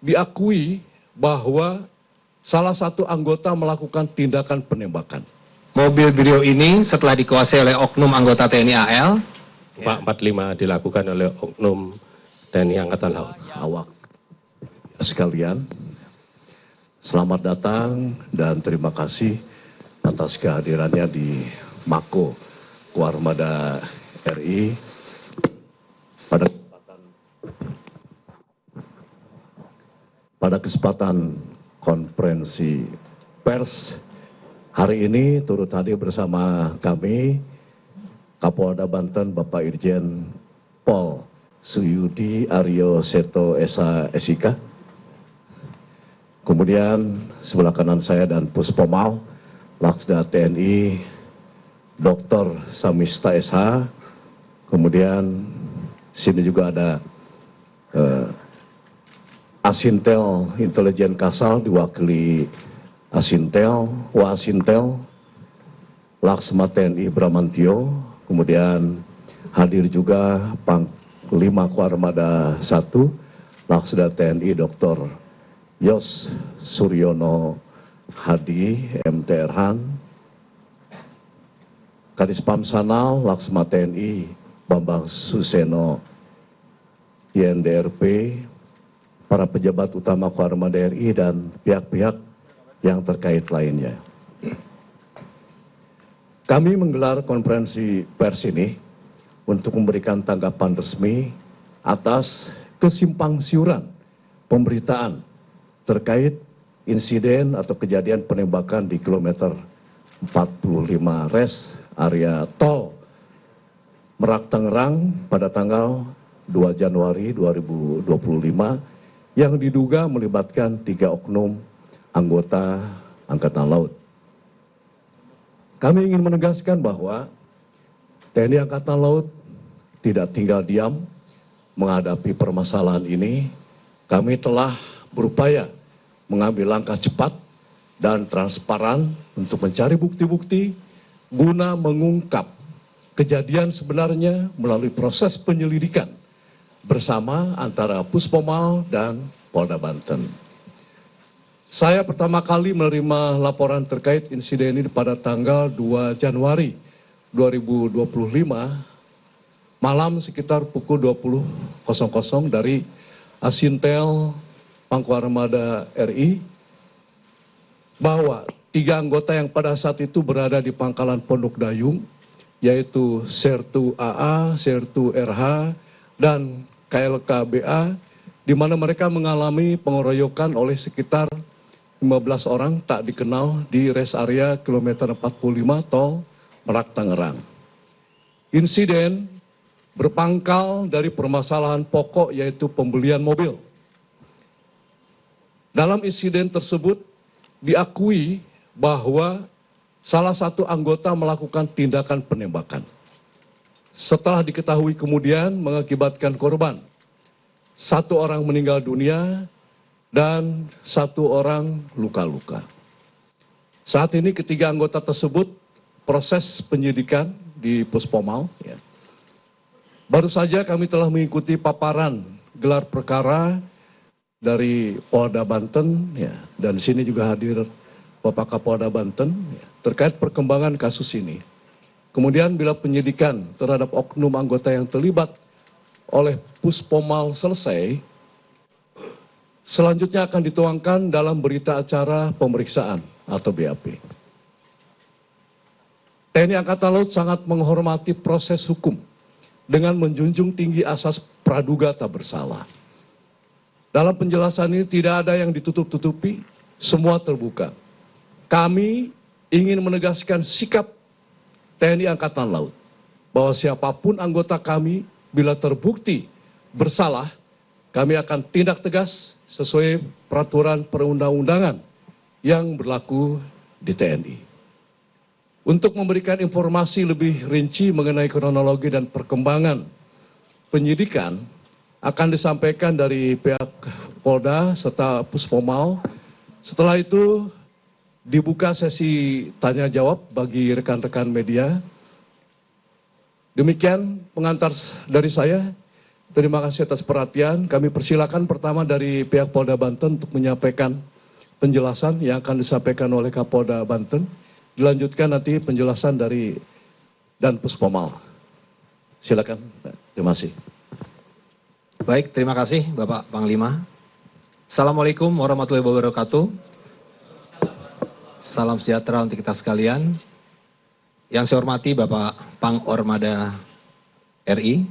diakui bahwa salah satu anggota melakukan tindakan penembakan. Mobil beliau ini setelah dikuasai oleh oknum anggota TNI AL. Pak 45 dilakukan oleh oknum TNI Angkatan Laut. Awak sekalian, selamat datang dan terima kasih atas kehadirannya di Mako Koarmada RI pada kesempatan konferensi pers hari ini. Turut hadir bersama kami Kapolda Banten Bapak Irjen Pol Suyudi Aryo Seto SIK, kemudian sebelah kanan saya dan Puspomal Laksda TNI Dr. Samista SH, kemudian sini juga ada Asintel Intelijen Kasal diwakili Asintel, Wasintel, Laksma TNI Bramantio, kemudian hadir juga Panglima Koarmada 1, Laksda TNI Dr. Yos Suryono Hadi MTRhan, Kadis Pamsanal Laksma TNI Bambang Suseno INDRP, para pejabat utama Koarmada RI dan pihak-pihak yang terkait lainnya. Kami menggelar konferensi pers ini untuk memberikan tanggapan resmi atas kesimpang siuran pemberitaan terkait insiden atau kejadian penembakan di kilometer 45 res area tol Merak Tangerang pada tanggal 2 Januari 2025 yang diduga melibatkan 3 oknum anggota Angkatan Laut. Kami ingin menegaskan bahwa TNI Angkatan Laut tidak tinggal diam menghadapi permasalahan ini. Kami telah berupaya mengambil langkah cepat dan transparan untuk mencari bukti-bukti guna mengungkap kejadian sebenarnya melalui proses penyelidikan bersama antara Puspomal dan Polda Banten. Saya pertama kali menerima laporan terkait insiden ini pada tanggal 2 Januari 2025 malam sekitar pukul 20.00 dari Asintel Pangkoarmada RI bahwa 3 anggota yang pada saat itu berada di pangkalan Pondok Dayung, yaitu Sertu AA, Sertu RH, dan KLKBA, di mana mereka mengalami pengeroyokan oleh sekitar 15 orang tak dikenal di res area kilometer 45 tol Merak Tangerang. Insiden berpangkal dari permasalahan pokok yaitu pembelian mobil. Dalam insiden tersebut diakui bahwa salah satu anggota melakukan tindakan penembakan. Setelah diketahui kemudian mengakibatkan korban, 1 orang meninggal dunia dan 1 orang luka-luka. Saat ini ketiga anggota tersebut proses penyidikan di Puspomal. Baru saja kami telah mengikuti paparan gelar perkara dari Polda Banten, dan di sini juga hadir Bapak Kapolda Banten terkait perkembangan kasus ini. Kemudian bila penyidikan terhadap oknum anggota yang terlibat oleh Puspomal selesai, selanjutnya akan dituangkan dalam berita acara pemeriksaan atau BAP. TNI Angkatan Laut sangat menghormati proses hukum dengan menjunjung tinggi asas praduga tak bersalah. Dalam penjelasan ini tidak ada yang ditutup-tutupi, semua terbuka. Kami ingin menegaskan sikap TNI Angkatan Laut bahwa siapapun anggota kami bila terbukti bersalah, kami akan tindak tegas sesuai peraturan perundang-undangan yang berlaku di TNI. Untuk memberikan informasi lebih rinci mengenai kronologi dan perkembangan penyidikan akan disampaikan dari pihak Polda serta Puspomal. Setelah itu dibuka sesi tanya jawab bagi rekan-rekan media. Demikian pengantar dari saya. Terima kasih atas perhatian. Kami persilakan pertama dari pihak Polda Banten untuk menyampaikan penjelasan yang akan disampaikan oleh Kapolda Banten. Dilanjutkan nanti penjelasan dari Dan Puspomal. Silakan. Terima kasih. Baik, terima kasih Bapak Panglima. Assalamualaikum warahmatullahi wabarakatuh. Salam sejahtera untuk kita sekalian. Yang saya hormati Bapak Pangormada RI,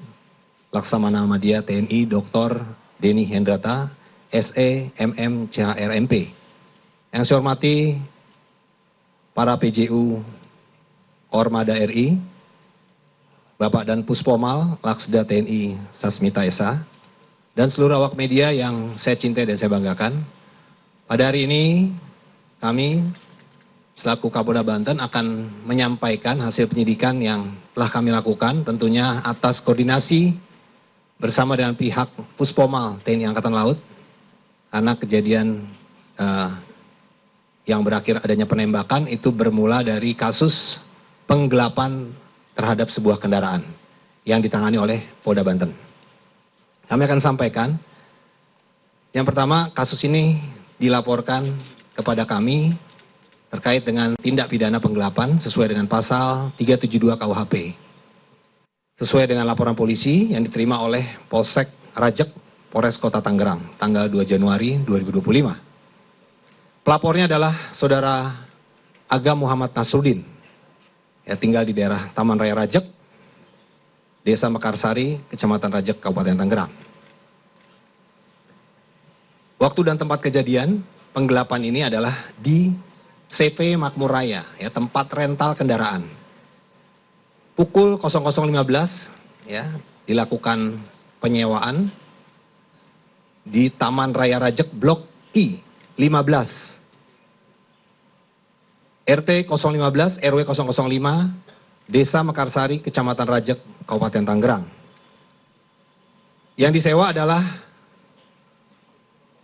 Laksamana Madya TNI Dr. Denny Hendrata, SE MM CHRMP. Yang saya hormati para PJU Ormada RI, Bapak Dan Puspomal, Laksda TNI Sasmita Esa, dan seluruh awak media yang saya cintai dan saya banggakan. Pada hari ini kami selaku Kapolda Banten akan menyampaikan hasil penyidikan yang telah kami lakukan, tentunya atas koordinasi bersama dengan pihak Puspomal TNI Angkatan Laut, karena kejadian yang berakhir adanya penembakan itu bermula dari kasus penggelapan terhadap sebuah kendaraan yang ditangani oleh Polda Banten. Kami akan sampaikan, yang pertama, kasus ini dilaporkan kepada kami terkait dengan tindak pidana penggelapan sesuai dengan pasal 372 KUHP. Sesuai dengan laporan polisi yang diterima oleh Polsek Rajek, Polres Kota Tangerang, tanggal 2 Januari 2025. Pelapornya adalah Saudara Agam Muhammad Nasruddin, ya, tinggal di daerah Taman Raya Rajek, Desa Mekarsari, Kecamatan Rajek, Kabupaten Tangerang. Waktu dan tempat kejadian penggelapan ini adalah di CV Makmur Raya, ya, tempat rental kendaraan. Pukul 00.15 ya, dilakukan penyewaan di Taman Raya Rajek Blok I 15. RT 015 RW 005 Desa Mekarsari, Kecamatan Rajek, Kabupaten Tangerang. Yang disewa adalah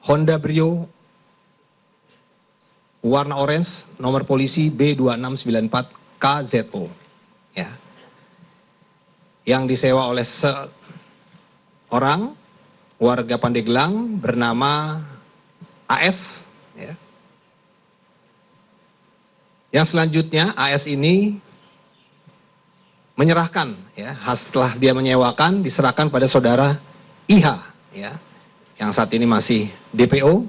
Honda Brio warna orange, nomor polisi B2694 KZO. Ya. Yang disewa oleh seorang warga Pandeglang bernama AS. Ya. Yang selanjutnya AS ini menyerahkan, ya, setelah dia menyewakan diserahkan pada saudara IH, ya, yang saat ini masih DPO.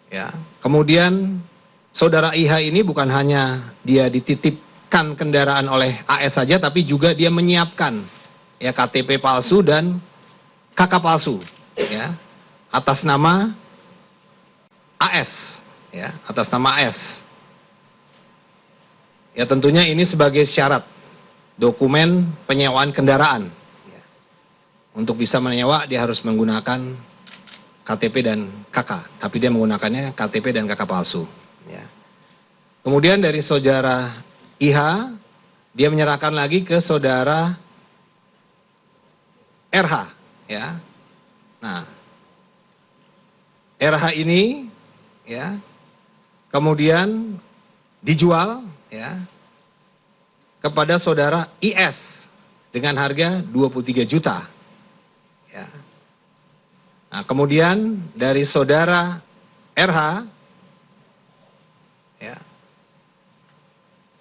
Ya. Kemudian saudara IH ini bukan hanya dia dititipkan kendaraan oleh AS saja, tapi juga dia menyiapkan, ya, KTP palsu dan KK palsu, ya, atas nama AS, ya, atas nama AS. Ya, tentunya ini sebagai syarat dokumen penyewaan kendaraan. Ya. Untuk bisa menyewa dia harus menggunakan KTP dan KK, tapi dia menggunakannya KTP dan KK palsu. Ya. Kemudian dari saudara IH, dia menyerahkan lagi ke saudara RH. Ya. Nah, RH ini, ya, kemudian dijual, ya, kepada saudara IS dengan harga 23 juta. Ya. Nah, kemudian dari saudara RH, ya,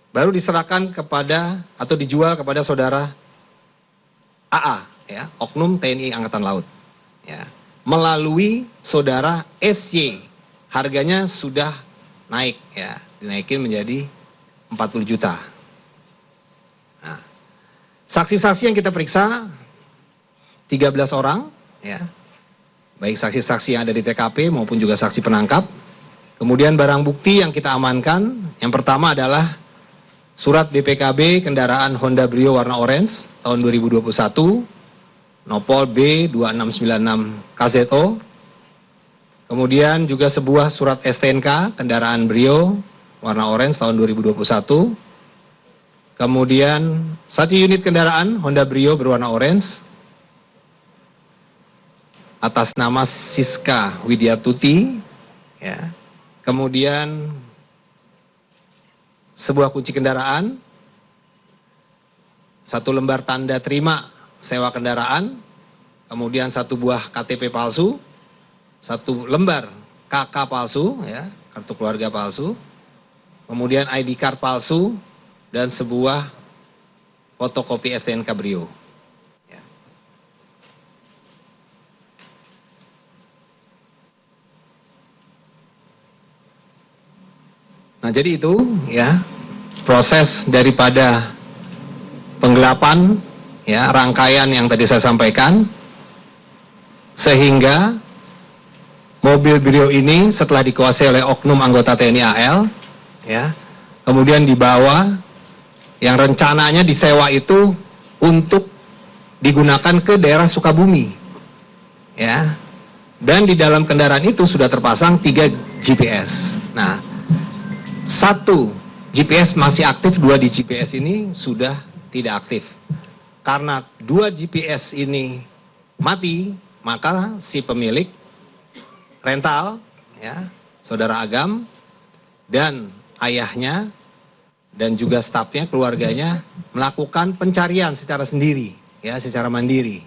baru diserahkan kepada atau dijual kepada saudara AA, ya, Oknum TNI Angkatan Laut, ya, melalui saudara SY. Harganya sudah naik, ya, dinaikin menjadi 40 juta. Nah, saksi-saksi yang kita periksa 13 orang, ya. Baik saksi-saksi yang ada di TKP maupun juga saksi penangkap. Kemudian barang bukti yang kita amankan, yang pertama adalah surat BPKB kendaraan Honda Brio warna orange tahun 2021, Nopol B2696 KZO. Kemudian juga sebuah surat STNK kendaraan Brio warna orange tahun 2021. Kemudian 1 unit kendaraan Honda Brio berwarna orange atas nama Siska Widyatuti, ya. Kemudian sebuah kunci kendaraan, 1 lembar tanda terima sewa kendaraan kemudian 1 buah KTP palsu, 1 lembar KK palsu, ya, kartu keluarga palsu, kemudian ID card palsu, dan sebuah fotokopi STNK Brio. Ya. Nah, jadi itu ya proses daripada penggelapan, ya, rangkaian yang tadi saya sampaikan, sehingga mobil Brio ini setelah dikuasai oleh oknum anggota TNI AL, ya, kemudian dibawa, yang rencananya disewa itu untuk digunakan ke daerah Sukabumi, ya, dan di dalam kendaraan itu sudah terpasang 3 GPS. Nah, 1 GPS masih aktif, 2 di GPS ini sudah tidak aktif. Karena 2 GPS ini mati, maka si pemilik rental, ya, Saudara Agam, dan ayahnya, dan juga stafnya, keluarganya, melakukan pencarian secara sendiri, ya, secara mandiri.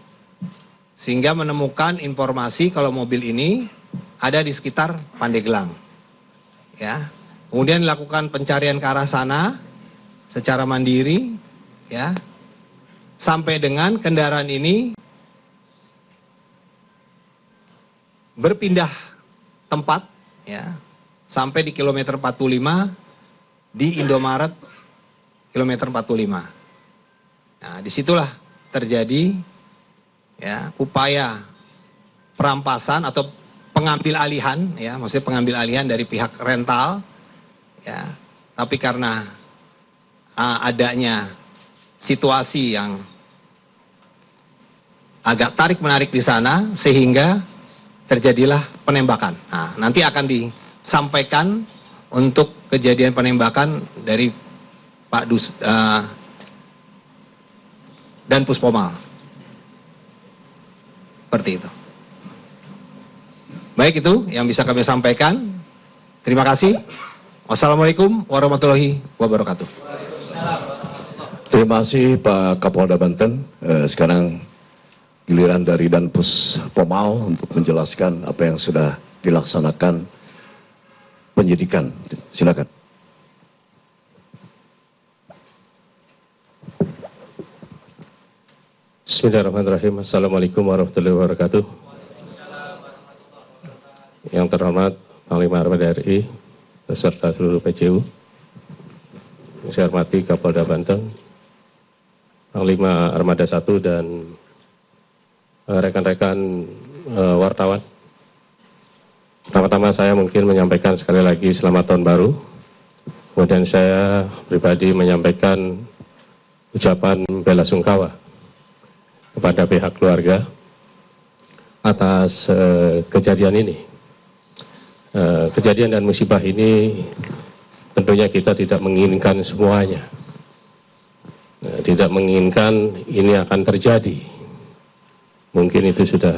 Sehingga menemukan informasi kalau mobil ini ada di sekitar Pandeglang. Ya. Kemudian dilakukan pencarian ke arah sana secara mandiri, ya, sampai dengan kendaraan ini berpindah tempat, ya, sampai di kilometer 45 di Indomaret kilometer 45. Nah, disitulah terjadi, ya, upaya perampasan atau pengambil alihan, ya, maksudnya pengambil alihan dari pihak rental, ya, tapi karena adanya situasi yang agak tarik-menarik di sana, sehingga terjadilah penembakan. Nah, nanti akan disampaikan untuk kejadian penembakan dari Pak dan Puspomal. Seperti itu. Baik, itu yang bisa kami sampaikan. Terima kasih. Wassalamualaikum warahmatullahi wabarakatuh. Terima kasih Pak Kapolda Banten. Sekarang giliran dari Danpus Pomal untuk menjelaskan apa yang sudah dilaksanakan penyidikan. Silakan. Bismillahirrahmanirrahim. Assalamualaikum warahmatullahi wabarakatuh. Yang terhormat Panglima Armada RI beserta seluruh PCU, yang saya hormati Kapolda Banten, Panglima Armada 1 dan rekan-rekan wartawan. Pertama-tama saya mungkin menyampaikan sekali lagi selamat tahun baru. Kemudian saya pribadi menyampaikan ucapan bela sungkawa kepada pihak keluarga atas kejadian ini. Kejadian dan musibah ini tentunya kita tidak menginginkan semuanya. Tidak menginginkan ini akan terjadi. Mungkin itu sudah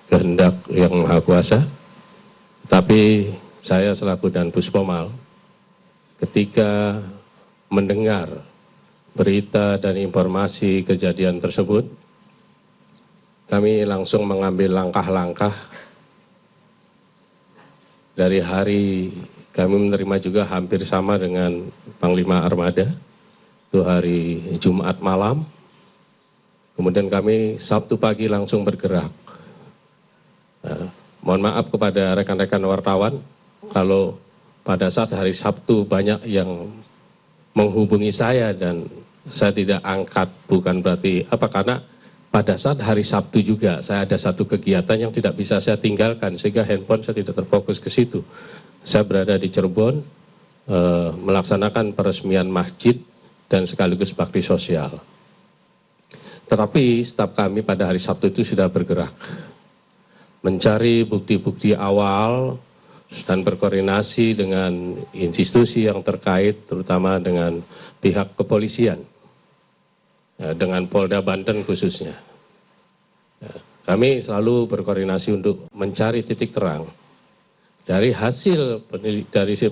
kehendak yang Maha Kuasa. Tapi saya selaku Danpus Pomal, ketika mendengar berita dan informasi kejadian tersebut, kami langsung mengambil langkah-langkah. Dari hari kami menerima juga hampir sama dengan Panglima Armada, itu hari Jumat malam. Kemudian kami Sabtu pagi langsung bergerak. Mohon maaf kepada rekan-rekan wartawan, kalau pada saat hari Sabtu banyak yang menghubungi saya dan saya tidak angkat, bukan berarti apa, karena pada saat hari Sabtu juga saya ada satu kegiatan yang tidak bisa saya tinggalkan, sehingga handphone saya tidak terfokus ke situ. Saya berada di Cirebon melaksanakan peresmian masjid dan sekaligus bakti sosial. Tetapi staf kami pada hari Sabtu itu sudah bergerak mencari bukti-bukti awal dan berkoordinasi dengan institusi yang terkait, terutama dengan pihak kepolisian, dengan Polda Banten khususnya. Kami selalu berkoordinasi untuk mencari titik terang. Dari hasil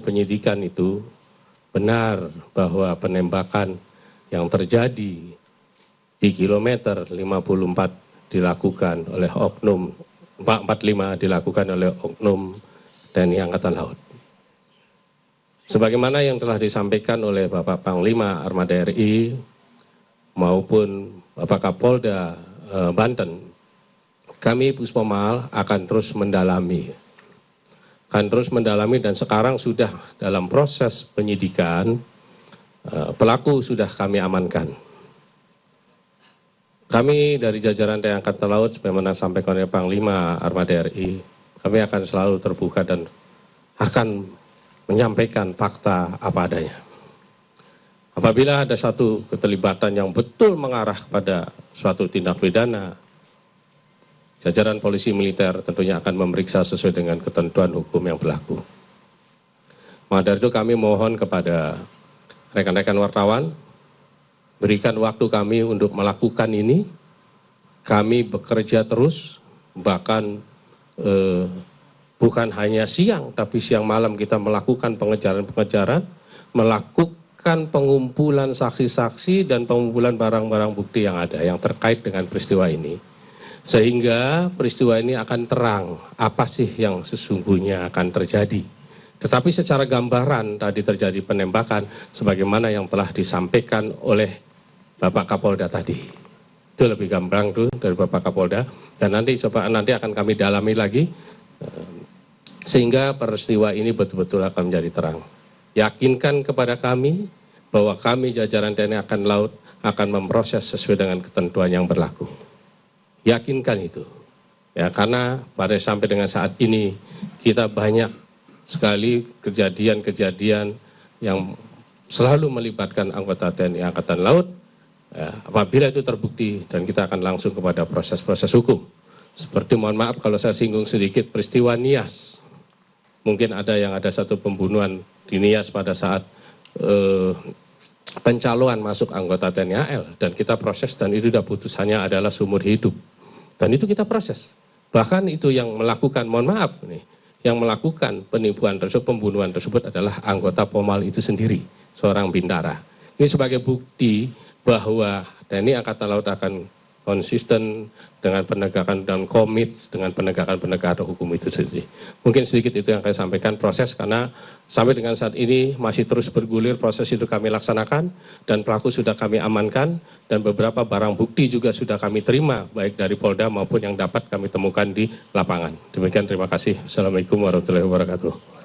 penyidikan itu, benar bahwa penembakan yang terjadi di kilometer 54 dilakukan oleh oknum 445 dilakukan oleh oknum TNI Angkatan Laut. Sebagaimana yang telah disampaikan oleh Bapak Panglima Armada RI maupun Bapak Kapolda Banten, kami Puspomal akan terus mendalami. Dan sekarang sudah dalam proses penyidikan, pelaku sudah kami amankan. Kami dari jajaran TNI Angkatan Laut, sebagaimana sampaikan oleh Panglima Armada RI, kami akan selalu terbuka dan akan menyampaikan fakta apa adanya. Apabila ada satu keterlibatan yang betul mengarah pada suatu tindak pidana, jajaran polisi militer tentunya akan memeriksa sesuai dengan ketentuan hukum yang berlaku. Maka dari itu kami mohon kepada rekan-rekan wartawan, berikan waktu kami untuk melakukan ini. Kami bekerja terus, bahkan bukan hanya siang, tapi siang malam kita melakukan pengejaran-pengejaran, melakukan pengumpulan saksi-saksi dan pengumpulan barang-barang bukti yang ada, yang terkait dengan peristiwa ini. Sehingga peristiwa ini akan terang, apa sih yang sesungguhnya akan terjadi. Tetapi secara gambaran tadi terjadi penembakan, sebagaimana yang telah disampaikan oleh Bapak Kapolda tadi. Itu lebih gampang tuh dari Bapak Kapolda, dan nanti akan kami dalami lagi, sehingga peristiwa ini betul-betul akan menjadi terang. Yakinkan kepada kami bahwa kami jajaran TNI Angkatan Laut akan memproses sesuai dengan ketentuan yang berlaku. Yakinkan itu. Ya, karena sampai dengan saat ini kita banyak sekali kejadian-kejadian yang selalu melibatkan anggota TNI Angkatan Laut. Ya, apabila itu terbukti dan kita akan langsung kepada proses-proses hukum. Seperti mohon maaf kalau saya singgung sedikit peristiwa Nias. Mungkin ada satu pembunuhan di Nias pada saat pencalonan masuk anggota TNI AL, dan kita proses, dan itu sudah putusannya adalah seumur hidup. Dan itu kita proses. Bahkan itu yang melakukan, mohon maaf nih, yang melakukan penipuan tersebut, pembunuhan tersebut adalah anggota Pomal itu sendiri, seorang bintara. Ini sebagai bukti bahwa TNI Angkatan Laut akan konsisten dengan penegakan dan komit dengan penegakan hukum itu sendiri. Mungkin sedikit itu yang saya sampaikan proses, karena sampai dengan saat ini masih terus bergulir proses itu kami laksanakan, dan pelaku sudah kami amankan, dan beberapa barang bukti juga sudah kami terima, baik dari Polda maupun yang dapat kami temukan di lapangan. Demikian, terima kasih. Assalamualaikum warahmatullahi wabarakatuh.